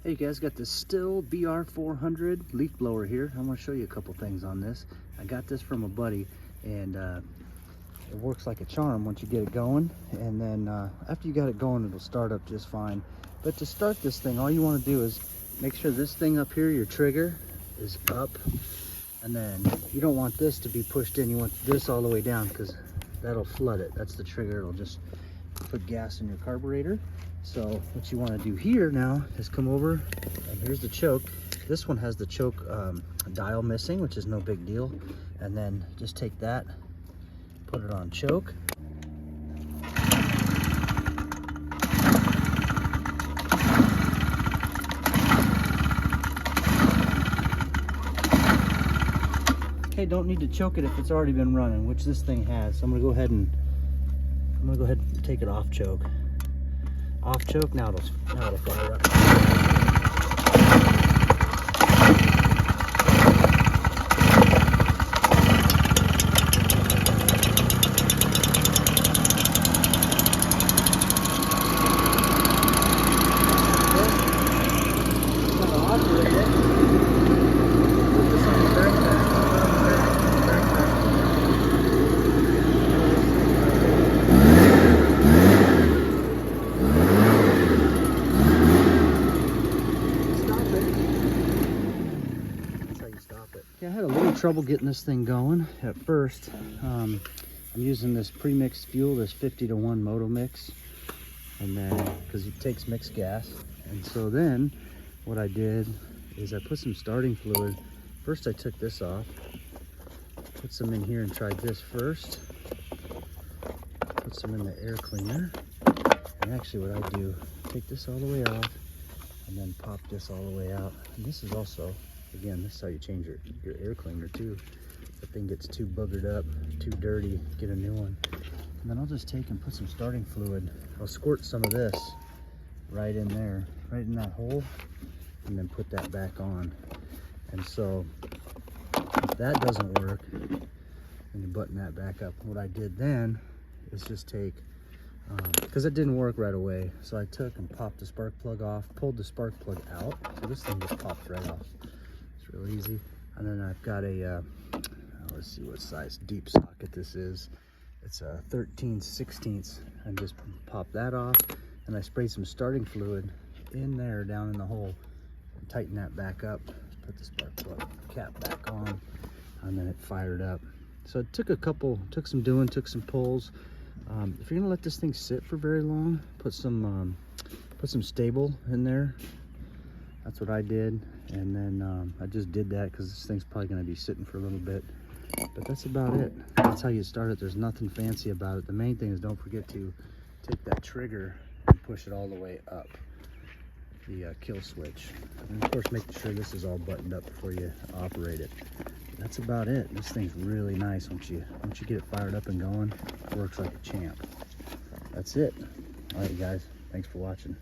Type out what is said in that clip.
Hey guys, got this STIHL BR-400 leaf blower here. I'm going to show you a couple things on this. I got this from a buddy, and it works like a charm once you get it going, and then after you got it going, it'll start up just fine. But to start this thing, all you want to do is make sure this thing up here, your trigger, is up, and then you don't want this to be pushed in. You want this all the way down, because that'll flood it. That's the trigger. It'll just put gas in your carburetor. So what you want to do here now is come over, and here's the choke. This one has the choke dial missing, which is no big deal. And then just take that, put it on choke. Okay, don't need to choke it if it's already been running, which this thing has. So I'm gonna go ahead and take it off choke. Off choke, now it'll fire up. Yeah, I had a little trouble getting this thing going at first. I'm using this pre-mixed fuel, this 50-to-1 moto mix, and then because it takes mixed gas. And so then what I did is I put some starting fluid. First I took this off, put some in here and tried this first, put some in the air cleaner. And actually what I do, take this all the way off and then pop this all the way out. And this is also, again, this is how you change your air cleaner too. If the thing gets too boogered up, too dirty, get a new one. And then I'll just take and put some starting fluid. I'll squirt some of this right in there, right in that hole, and then put that back on. And so if that doesn't work, then you button that back up. What I did then is just take, because it didn't work right away, so I took and popped the spark plug off, pulled the spark plug out, so this thing just popped right off. It's real easy. And then I've got a let's see what size deep socket this is. It's a 13/16, and just pop that off, and I sprayed some starting fluid in there down in the hole, and tighten that back up, put the spark plug cap back on, and then it fired up. So it took some doing, took some pulls. If you're gonna let this thing sit for very long, put some stable in there. That's what I did. And then I just did that because this thing's probably gonna be sitting for a little bit. But that's about it. That's how you start it. There's nothing fancy about it. The main thing is don't forget to take that trigger and push it all the way up, the kill switch. And of course, making sure this is all buttoned up before you operate it. That's about it. This thing's really nice once you get it fired up and going. It works like a champ. That's it. All right, guys. Thanks for watching.